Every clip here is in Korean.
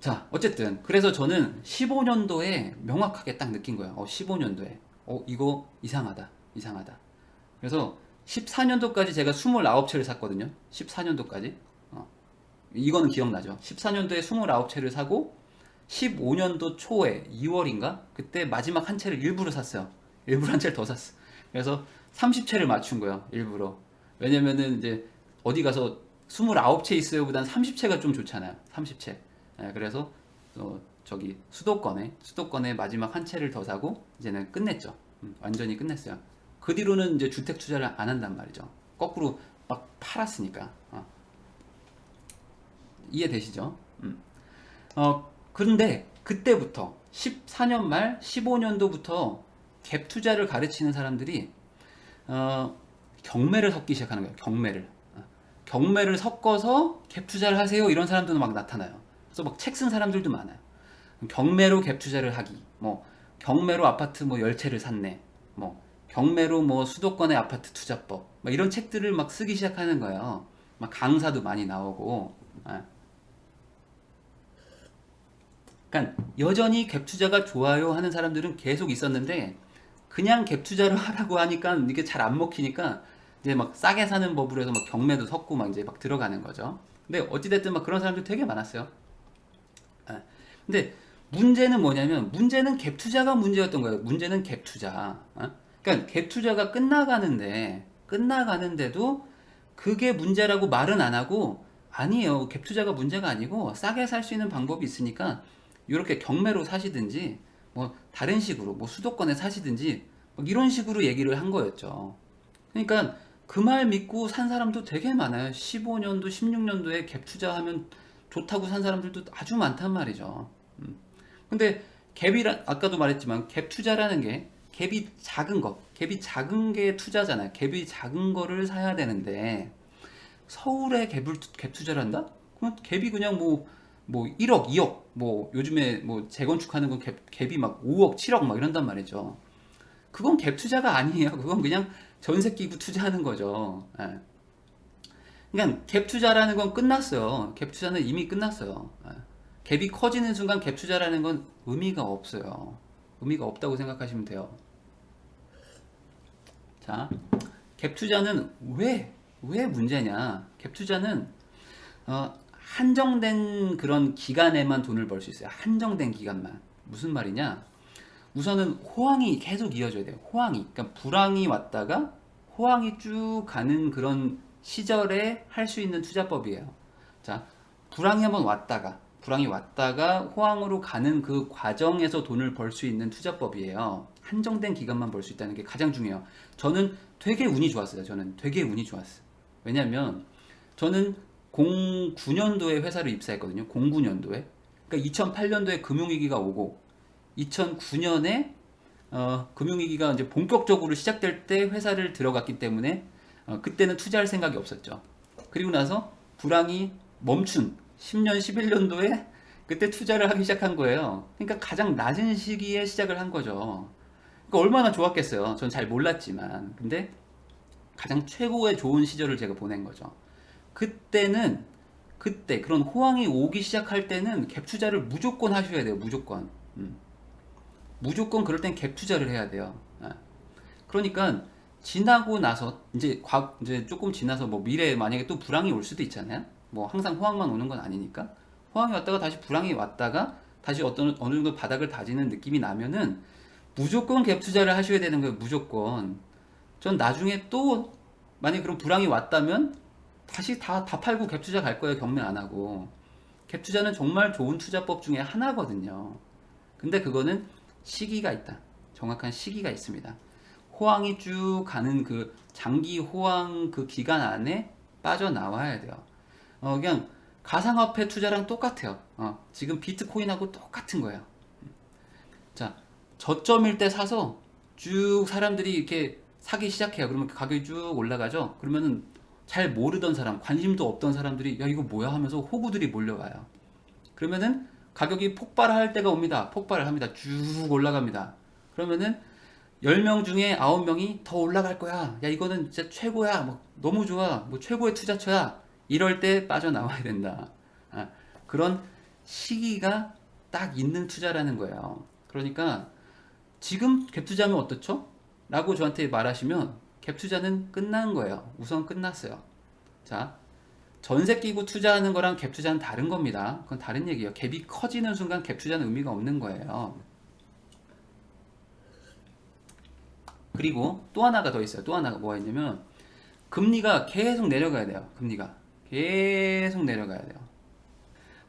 자, 어쨌든 그래서 저는 15년도에 명확하게 딱 느낀 거예요. 15년도에 이거 이상하다, 이상하다. 그래서 14년도까지 제가 29채를 샀거든요. 14년도까지. 이거는 기억나죠? 14년도에 29채를 사고 15년도 초에 2월인가? 그때 마지막 한 채를 일부러 샀어요. 일부러 한 채를 더 샀어. 그래서 30채를 맞춘 거예요. 일부러. 왜냐면은 이제 어디 가서 29채 있어요 보단 30채가 좀 좋잖아요. 30채. 그래서 저기 수도권에 마지막 한 채를 더 사고 이제는 끝냈죠. 완전히 끝냈어요. 그 뒤로는 이제 주택 투자를 안 한단 말이죠. 거꾸로 막 팔았으니까. 이해되시죠? 그런데 그때부터 14년 말 15년도부터 갭 투자를 가르치는 사람들이 경매를 섞기 시작하는 거예요. 경매를 섞어서 갭 투자를 하세요. 이런 사람들도 막 나타나요. 그래서 막 책 쓴 사람들도 많아요. 경매로 갭 투자를 하기, 뭐 경매로 아파트 뭐 10채를 샀네, 뭐 경매로 뭐 수도권의 아파트 투자법, 막 이런 책들을 막 쓰기 시작하는 거예요. 막 강사도 많이 나오고. 그러니까 여전히 갭 투자가 좋아요 하는 사람들은 계속 있었는데 그냥 갭 투자를 하라고 하니까 이게 잘 안 먹히니까 이제 막 싸게 사는 법으로 해서 막 경매도 섞고 막 이제 막 들어가는 거죠. 근데 어찌됐든 막 그런 사람들 되게 많았어요. 근데 문제는 뭐냐면 문제는 갭 투자가 문제였던 거예요. 문제는 갭 투자. 그러니까 갭 투자가 끝나가는데도 그게 문제라고 말은 안 하고 아니에요. 갭 투자가 문제가 아니고 싸게 살 수 있는 방법이 있으니까 이렇게 경매로 사시든지 뭐 다른 식으로 뭐 수도권에 사시든지 막 이런 식으로 얘기를 한 거였죠. 그러니까 그 말 믿고 산 사람도 되게 많아요. 15년도, 16년도에 갭 투자하면 좋다고 산 사람들도 아주 많단 말이죠. 근데 갭이라 아까도 말했지만 갭 투자라는 게 갭이 작은 게 투자잖아요. 갭이 작은 거를 사야 되는데 서울에 갭 투자를 한다? 그럼 갭이 그냥 뭐 1억, 2억, 뭐 요즘에 뭐 재건축하는 건 갭이 막 5억, 7억 막 이런단 말이죠. 그건 갭 투자가 아니에요. 그건 그냥 전세 끼고 투자하는 거죠. 예. 그러니까 갭 투자라는 건 끝났어요. 갭 투자는 이미 끝났어요. 갭이 커지는 순간 갭 투자라는 건 의미가 없어요. 의미가 없다고 생각하시면 돼요. 자, 갭 투자는 왜 문제냐? 갭 투자는 한정된 그런 기간에만 돈을 벌 수 있어요. 한정된 기간만. 무슨 말이냐? 우선은 호황이 계속 이어져야 돼요. 호황이. 그러니까 불황이 왔다가 호황이 쭉 가는 그런 시절에 할 수 있는 투자법이에요. 자, 불황이 왔다가 호황으로 가는 그 과정에서 돈을 벌 수 있는 투자법이에요. 한정된 기간만 벌 수 있다는 게 가장 중요해요. 저는 되게 운이 좋았어요. 저는 되게 운이 좋았어요. 왜냐면 저는 09년도에 회사를 입사했거든요. 09년도에. 그러니까 2008년도에 금융위기가 오고 2009년에 금융위기가 이제 본격적으로 시작될 때 회사를 들어갔기 때문에 그때는 투자할 생각이 없었죠. 그리고 나서 불황이 멈춘 10년, 11년도에 그때 투자를 하기 시작한 거예요. 그러니까 가장 낮은 시기에 시작을 한 거죠. 그러니까 얼마나 좋았겠어요. 전 잘 몰랐지만. 근데 가장 최고의 좋은 시절을 제가 보낸 거죠. 그때 그런 호황이 오기 시작할 때는 갭 투자를 무조건 하셔야 돼요. 무조건. 무조건 그럴 땐 갭 투자를 해야 돼요. 그러니까 지나고 나서 이제 조금 지나서 뭐 미래에 만약에 또 불황이 올 수도 있잖아요. 뭐 항상 호황만 오는 건 아니니까. 호황이 왔다가 다시 불황이 왔다가 다시 어느 정도 바닥을 다지는 느낌이 나면은 무조건 갭 투자를 하셔야 되는 거예요. 무조건. 전 나중에 또 만약에 그런 불황이 왔다면 다시 다 팔고 갭 투자 갈 거예요. 경매 안 하고. 갭 투자는 정말 좋은 투자법 중에 하나거든요. 근데 그거는 시기가 있다. 정확한 시기가 있습니다. 호황이 쭉 가는 그 장기 호황 그 기간 안에 빠져나와야 돼요. 그냥 가상화폐 투자랑 똑같아요. 지금 비트코인하고 똑같은 거예요. 자, 저점일 때 사서 쭉 사람들이 이렇게 사기 시작해요. 그러면 가격이 쭉 올라가죠. 그러면은 잘 모르던 사람, 관심도 없던 사람들이 야 이거 뭐야 하면서 호구들이 몰려와요. 그러면은 가격이 폭발할 때가 옵니다. 폭발을 합니다. 쭉 올라갑니다. 그러면은 10명 중에 9명이 더 올라갈 거야. 야 이거는 진짜 최고야. 뭐 너무 좋아. 뭐 최고의 투자처야. 이럴 때 빠져나와야 된다. 그런 시기가 딱 있는 투자라는 거예요. 그러니까 지금 갭 투자하면 어떻죠? 라고 저한테 말하시면 갭 투자는 끝난 거예요. 우선 끝났어요. 자, 전세 끼고 투자하는 거랑 갭 투자는 다른 겁니다. 그건 다른 얘기예요. 갭이 커지는 순간 갭 투자는 의미가 없는 거예요. 그리고 또 하나가 더 있어요. 또 하나가 뭐가 있냐면 금리가 계속 내려가야 돼요. 금리가 계속 내려가야 돼요.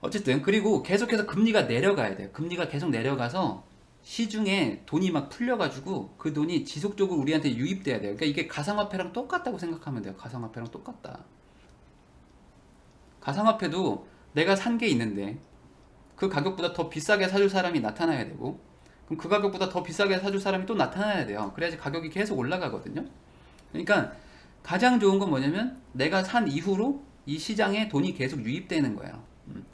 어쨌든 그리고 계속해서 금리가 내려가야 돼요. 금리가 계속 내려가서 시중에 돈이 막 풀려가지고 그 돈이 지속적으로 우리한테 유입돼야 돼요. 그러니까 이게 가상화폐랑 똑같다고 생각하면 돼요. 가상화폐랑 똑같다. 가상화폐도 내가 산 게 있는데 그 가격보다 더 비싸게 사줄 사람이 나타나야 되고, 그럼 그 가격보다 더 비싸게 사줄 사람이 또 나타나야 돼요. 그래야지 가격이 계속 올라가거든요. 그러니까 가장 좋은 건 뭐냐면 내가 산 이후로 이 시장에 돈이 계속 유입되는 거예요.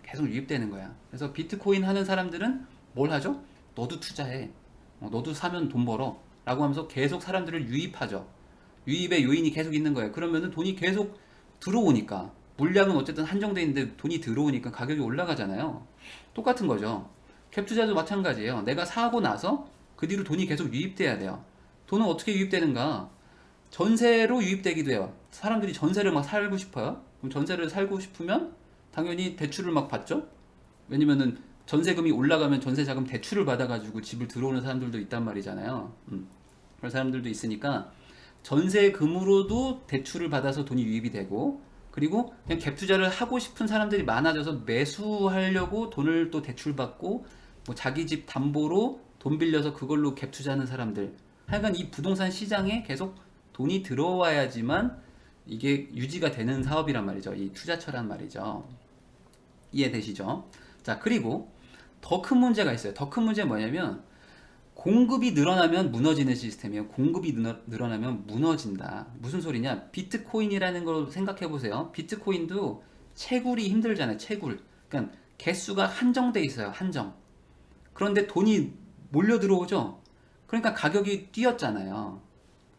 계속 유입되는 거야. 그래서 비트코인 하는 사람들은 뭘 하죠? 너도 투자해. 너도 사면 돈 벌어. 라고 하면서 계속 사람들을 유입하죠. 유입의 요인이 계속 있는 거예요. 그러면은 돈이 계속 들어오니까, 물량은 어쨌든 한정돼 있는데 돈이 들어오니까 가격이 올라가잖아요. 똑같은 거죠. 캡 투자도 마찬가지예요. 내가 사고 나서 그 뒤로 돈이 계속 유입돼야 돼요. 돈은 어떻게 유입되는가? 전세로 유입되기도 해요. 사람들이 전세를 막 살고 싶어요. 그럼 전세를 살고 싶으면 당연히 대출을 막 받죠. 왜냐면은 전세금이 올라가면 전세자금 대출을 받아가지고 집을 들어오는 사람들도 있단 말이잖아요. 그런 사람들도 있으니까 전세금으로도 대출을 받아서 돈이 유입이 되고, 그리고 그냥 갭 투자를 하고 싶은 사람들이 많아져서 매수하려고 돈을 또 대출받고, 뭐 자기 집 담보로 돈 빌려서 그걸로 갭 투자하는 사람들, 하여간 이 부동산 시장에 계속 돈이 들어와야지만 이게 유지가 되는 사업이란 말이죠. 이 투자처란 말이죠. 이해되시죠? 자, 그리고 더 큰 문제가 있어요. 더 큰 문제는 뭐냐면 공급이 늘어나면 무너지는 시스템이에요. 공급이 늘어나면 무너진다. 무슨 소리냐? 비트코인이라는 걸 생각해 보세요. 비트코인도 채굴이 힘들잖아요. 채굴. 그러니까 개수가 한정돼 있어요. 한정. 그런데 돈이 몰려 들어오죠. 그러니까 가격이 뛰었잖아요.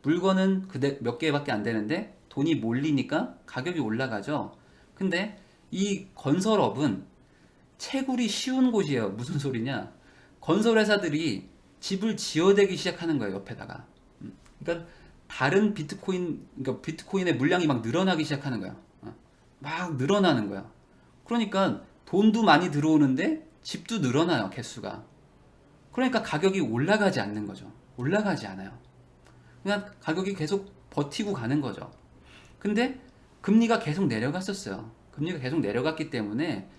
물건은 그대 몇 개밖에 안 되는데 돈이 몰리니까 가격이 올라가죠. 근데 이 건설업은 채굴이 쉬운 곳이에요. 무슨 소리냐? 건설회사들이 집을 지어대기 시작하는 거예요. 옆에다가. 그러니까 다른 비트코인, 그러니까 비트코인의 물량이 막 늘어나기 시작하는 거야. 막 늘어나는 거야. 그러니까 돈도 많이 들어오는데 집도 늘어나요. 개수가. 그러니까 가격이 올라가지 않는 거죠. 올라가지 않아요. 그냥 가격이 계속 버티고 가는 거죠. 근데 금리가 계속 내려갔었어요. 금리가 계속 내려갔기 때문에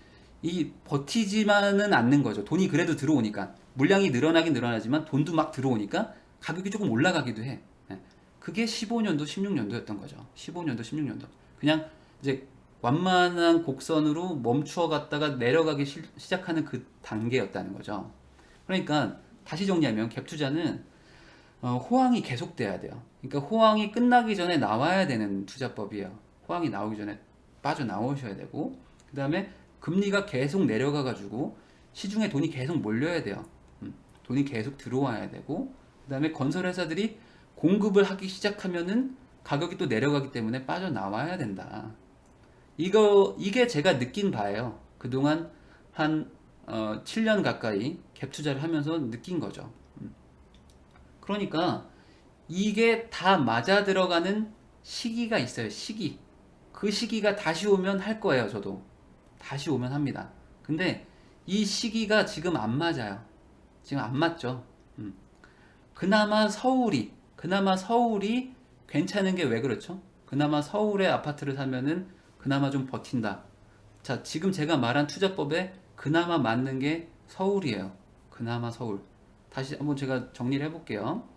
이 버티지만은 않는 거죠. 돈이 그래도 들어오니까. 물량이 늘어나긴 늘어나지만 돈도 막 들어오니까 가격이 조금 올라가기도 해. 예. 그게 15년도, 16년도였던 거죠. 15년도, 16년도. 그냥 이제 완만한 곡선으로 멈추어 갔다가 내려가기 시작하는 그 단계였다는 거죠. 그러니까 다시 정리하면 갭 투자는 호황이 계속돼야 돼요. 그러니까 호황이 끝나기 전에 나와야 되는 투자법이에요. 호황이 나오기 전에 빠져나오셔야 되고, 그 다음에 금리가 계속 내려가 가지고 시중에 돈이 계속 몰려야 돼요. 돈이 계속 들어와야 되고, 그 다음에 건설회사들이 공급을 하기 시작하면은 가격이 또 내려가기 때문에 빠져나와야 된다. 이게 제가 느낀 바예요. 그동안 한 7년 가까이 갭 투자를 하면서 느낀 거죠. 그러니까 이게 다 맞아 들어가는 시기가 있어요. 시기. 그 시기가 다시 오면 할 거예요. 저도 다시 오면 합니다. 근데 이 시기가 지금 안 맞아요. 지금 안 맞죠. 그나마 서울이 괜찮은 게 왜 그렇죠? 그나마 서울에 아파트를 사면은 그나마 좀 버틴다. 자, 지금 제가 말한 투자법에 그나마 맞는 게 서울이에요. 그나마 서울. 다시 한번 제가 정리를 해볼게요.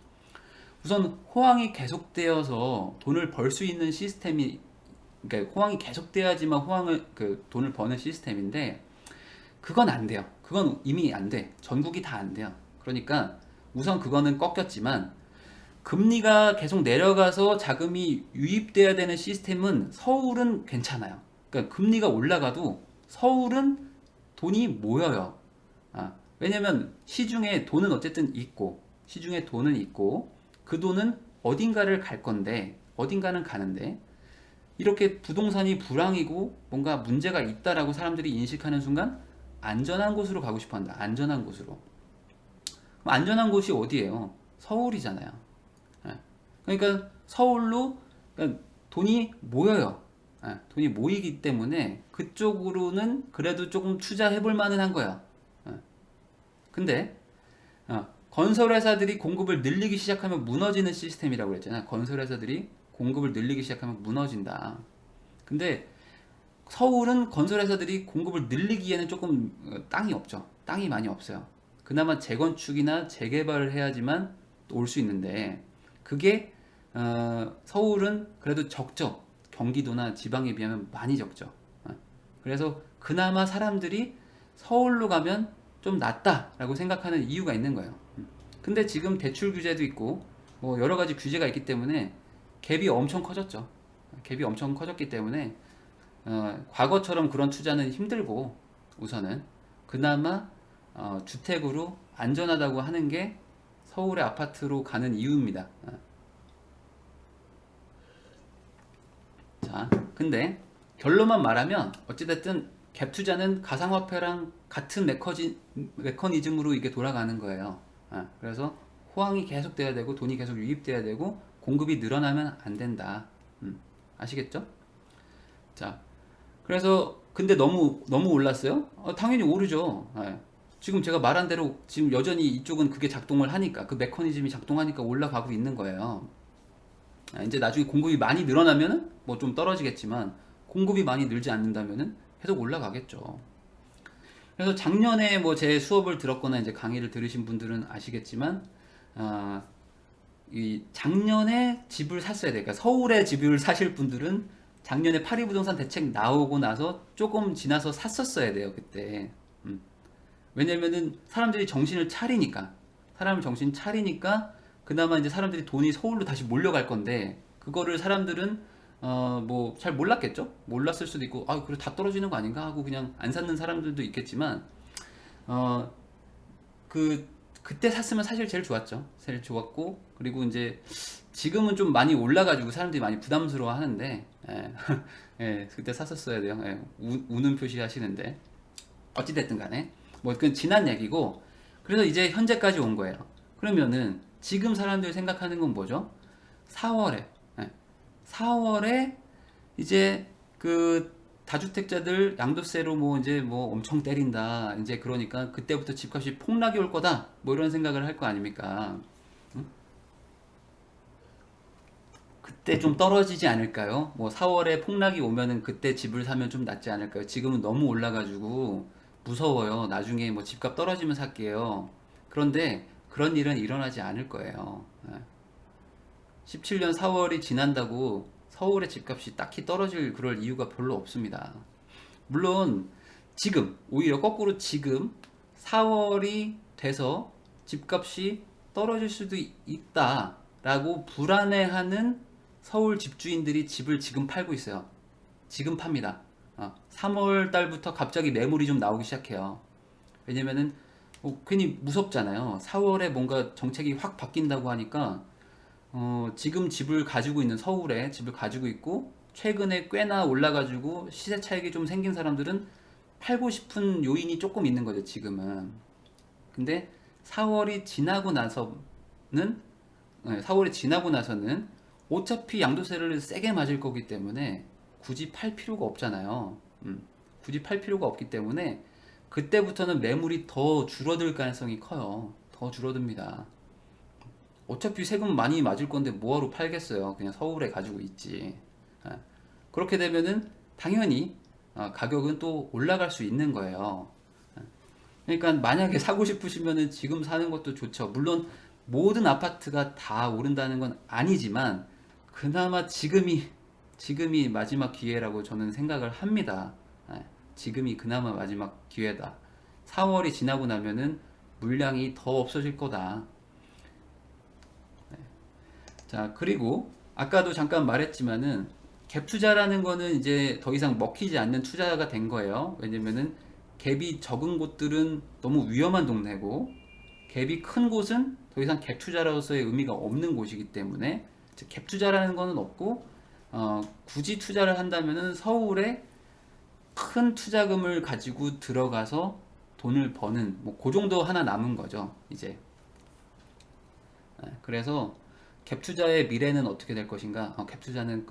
우선 호황이 계속되어서 돈을 벌 수 있는 시스템이, 그러니까 호황이 계속돼야지만 돈을 버는 시스템인데, 그건 안 돼요. 그건 이미 안 돼. 전국이 다 안 돼요. 그러니까 우선 그거는 꺾였지만, 금리가 계속 내려가서 자금이 유입돼야 되는 시스템은 서울은 괜찮아요. 그러니까 금리가 올라가도 서울은 돈이 모여요. 왜냐면 시중에 돈은 어쨌든 있고, 그 돈은 어딘가를 갈 건데, 어딘가는 가는데, 이렇게 부동산이 불황이고 뭔가 문제가 있다라고 사람들이 인식하는 순간 안전한 곳으로 가고 싶어 한다. 안전한 곳으로. 그럼 안전한 곳이 어디예요? 서울이잖아요. 예. 그러니까 서울로 그러니까 돈이 모여요. 예. 돈이 모이기 때문에 그쪽으로는 그래도 조금 투자해 볼 만은 한 거야. 예. 근데 건설회사들이 공급을 늘리기 시작하면 무너지는 시스템이라고 그랬잖아요. 건설회사들이 공급을 늘리기 시작하면 무너진다. 근데 서울은 건설회사들이 공급을 늘리기에는 조금 땅이 없죠. 땅이 많이 없어요. 그나마 재건축이나 재개발을 해야지만 올 수 있는데 그게 서울은 그래도 적죠. 경기도나 지방에 비하면 많이 적죠. 그래서 그나마 사람들이 서울로 가면 좀 낫다라고 생각하는 이유가 있는 거예요. 근데 지금 대출 규제도 있고 뭐 여러 가지 규제가 있기 때문에 갭이 엄청 커졌죠. 갭이 엄청 커졌기 때문에 과거처럼 그런 투자는 힘들고 우선은 그나마 주택으로 안전하다고 하는 게 서울의 아파트로 가는 이유입니다. 자, 근데 결론만 말하면 어찌됐든 갭 투자는 가상화폐랑 같은 메커니즘으로 이게 돌아가는 거예요. 그래서 호황이 계속 돼야 되고 돈이 계속 유입돼야 되고 공급이 늘어나면 안 된다. 아시겠죠? 자, 그래서 근데 너무 올랐어요? 당연히 오르죠. 지금 제가 말한 대로 지금 여전히 이쪽은 그게 작동을 하니까 그 메커니즘이 작동하니까 올라가고 있는 거예요. 이제 나중에 공급이 많이 늘어나면은 뭐 좀 떨어지겠지만 공급이 많이 늘지 않는다면은 계속 올라가겠죠. 그래서 작년에 뭐 제 수업을 들었거나 이제 강의를 들으신 분들은 아시겠지만 이 작년에 집을 샀어야 돼. 그러니까 서울에 집을 사실 분들은 작년에 파리부동산 대책 나오고 나서 조금 지나서 샀었어야 돼요, 그때. 왜냐면은 사람들이 정신을 차리니까. 사람을 정신 차리니까 그나마 이제 사람들이 돈이 서울로 다시 몰려갈 건데 그거를 사람들은 뭐 잘 몰랐겠죠? 몰랐을 수도 있고 그래 다 떨어지는 거 아닌가 하고 그냥 안 샀는 사람들도 있겠지만 어, 그때 샀으면 사실 제일 좋았죠. 제일 좋았고 그리고 이제 지금은 좀 많이 올라가지고 사람들이 많이 부담스러워 하는데 예, 예, 그때 샀었어야 돼요. 예, 우는 표시 하시는데 어찌됐든 간에 뭐 그건 지난 얘기고 그래서 이제 현재까지 온 거예요. 그러면은 지금 사람들이 생각하는 건 뭐죠? 4월에 4월에 이제 그 다주택자들 양도세로 뭐 이제 뭐 엄청 때린다. 이제 그러니까 그때부터 집값이 폭락이 올 거다. 뭐 이런 생각을 할 거 아닙니까? 응? 그때 좀 떨어지지 않을까요? 뭐 4월에 폭락이 오면은 그때 집을 사면 좀 낫지 않을까요? 지금은 너무 올라가지고 무서워요. 나중에 뭐 집값 떨어지면 살게요. 그런데 그런 일은 일어나지 않을 거예요. 17년 4월이 지난다고 서울의 집값이 딱히 떨어질 그럴 이유가 별로 없습니다. 물론 지금 오히려 거꾸로 지금 4월이 돼서 집값이 떨어질 수도 있다라고 불안해하는 서울 집주인들이 집을 지금 팔고 있어요. 지금 팝니다. 3월 달부터 갑자기 매물이 좀 나오기 시작해요. 왜냐면은 괜히 무섭잖아요. 4월에 뭔가 정책이 확 바뀐다고 하니까 지금 집을 가지고 있는 서울에 집을 가지고 있고 최근에 꽤나 올라가지고 시세 차익이 좀 생긴 사람들은 팔고 싶은 요인이 조금 있는 거죠, 지금은. 근데 4월이 지나고 나서는 4월이 지나고 나서는 어차피 양도세를 세게 맞을 거기 때문에 굳이 팔 필요가 없잖아요. 굳이 팔 필요가 없기 때문에 그때부터는 매물이 더 줄어들 가능성이 커요. 더 줄어듭니다. 어차피 세금 많이 맞을 건데 뭐하러 팔겠어요. 그냥 서울에 가지고 있지. 그렇게 되면은 당연히 가격은 또 올라갈 수 있는 거예요. 그러니까 만약에 사고 싶으시면은 지금 사는 것도 좋죠. 물론 모든 아파트가 다 오른다는 건 아니지만 그나마 지금이 마지막 기회라고 저는 생각을 합니다. 지금이 그나마 마지막 기회다. 4월이 지나고 나면은 물량이 더 없어질 거다. 자, 그리고 아까도 잠깐 말했지만은 갭 투자라는 거는 이제 더 이상 먹히지 않는 투자가 된 거예요. 왜냐면은 갭이 적은 곳들은 너무 위험한 동네고 갭이 큰 곳은 더 이상 갭 투자로서의 의미가 없는 곳이기 때문에 갭 투자라는 거는 없고 굳이 투자를 한다면은 서울에 큰 투자금을 가지고 들어가서 돈을 버는 뭐 그 정도 하나 남은 거죠 이제. 그래서 갭 투자의 미래는 어떻게 될 것인가? 갭 투자는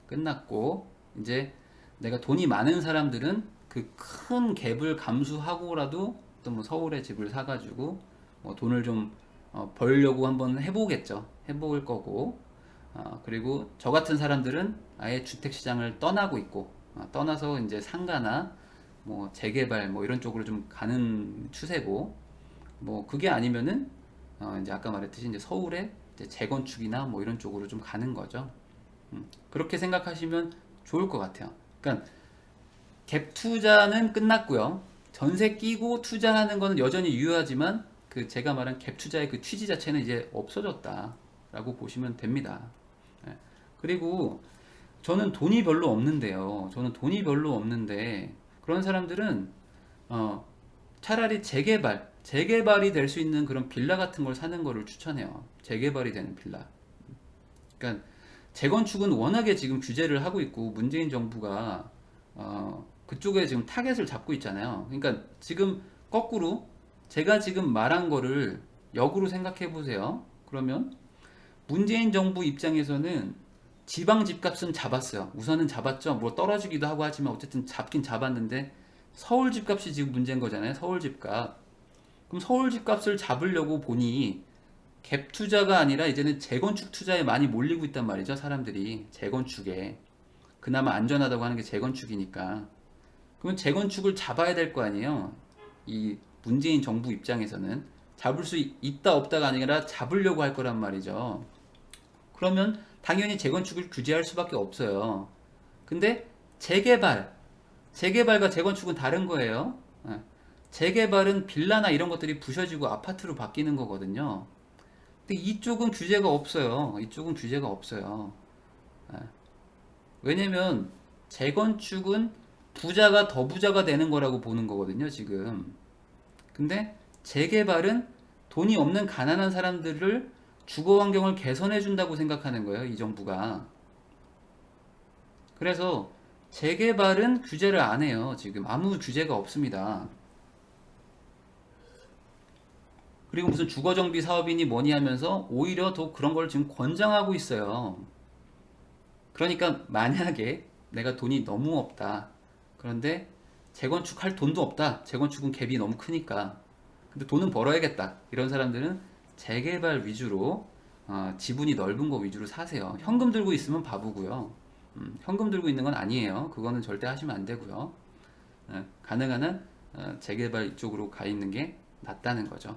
끝났고 이제 내가 돈이 많은 사람들은 그 큰 갭을 감수하고라도 또 뭐 서울에 집을 사가지고 뭐 돈을 좀 벌려고 한번 해보겠죠. 해볼 거고, 그리고 저 같은 사람들은 아예 주택 시장을 떠나고 있고, 떠나서 이제 상가나 뭐 재개발 뭐 이런 쪽으로 좀 가는 추세고, 뭐 그게 아니면은 이제 아까 말했듯이 이제 서울에 이제 재건축이나 뭐 이런 쪽으로 좀 가는 거죠. 그렇게 생각하시면 좋을 것 같아요. 그러니까 갭 투자는 끝났고요. 전세 끼고 투자하는 거는 여전히 유효하지만 그 제가 말한 갭 투자의 그 취지 자체는 이제 없어졌다라고 보시면 됩니다. 예. 그리고 저는 돈이 별로 없는데요. 저는 돈이 별로 없는데 그런 사람들은 차라리 재개발이 될 수 있는 그런 빌라 같은 걸 사는 거를 추천해요. 재개발이 되는 빌라. 그러니까 재건축은 워낙에 지금 규제를 하고 있고 문재인 정부가 그쪽에 지금 타겟을 잡고 있잖아요. 그러니까 지금 거꾸로 제가 지금 말한 거를 역으로 생각해 보세요. 그러면 문재인 정부 입장에서는 지방 집값은 잡았어요. 우선은 잡았죠. 뭐 떨어지기도 하고 하지만 어쨌든 잡긴 잡았는데 서울 집값이 지금 문제인 거잖아요. 서울 집값. 그럼 서울 집값을 잡으려고 보니 갭 투자가 아니라 이제는 재건축 투자에 많이 몰리고 있단 말이죠. 사람들이 재건축에. 그나마 안전하다고 하는 게 재건축이니까. 그러면 재건축을 잡아야 될 거 아니에요. 이 문재인 정부 입장에서는 잡을 수 있다 없다가 아니라 잡으려고 할 거란 말이죠. 그러면 당연히 재건축을 규제할 수밖에 없어요. 근데 재개발과 재건축은 다른 거예요. 예. 재개발은 빌라나 이런 것들이 부셔지고 아파트로 바뀌는 거거든요. 근데 이쪽은 규제가 없어요. 이쪽은 규제가 없어요. 예. 왜냐면 재건축은 부자가 더 부자가 되는 거라고 보는 거거든요, 지금. 근데 재개발은 돈이 없는 가난한 사람들을 주거 환경을 개선해 준다고 생각하는 거예요, 이 정부가. 그래서 재개발은 규제를 안 해요, 지금. 아무 규제가 없습니다. 그리고 무슨 주거정비 사업이니 뭐니 하면서 오히려 더 그런 걸 지금 권장하고 있어요. 그러니까 만약에 내가 돈이 너무 없다. 그런데 재건축할 돈도 없다. 재건축은 갭이 너무 크니까. 근데 돈은 벌어야겠다. 이런 사람들은 재개발 위주로 지분이 넓은 거 위주로 사세요. 현금 들고 있으면 바보고요. 현금 들고 있는 건 아니에요. 그거는 절대 하시면 안 되고요. 가능한 한 재개발 이쪽으로 가 있는 게 낫다는 거죠.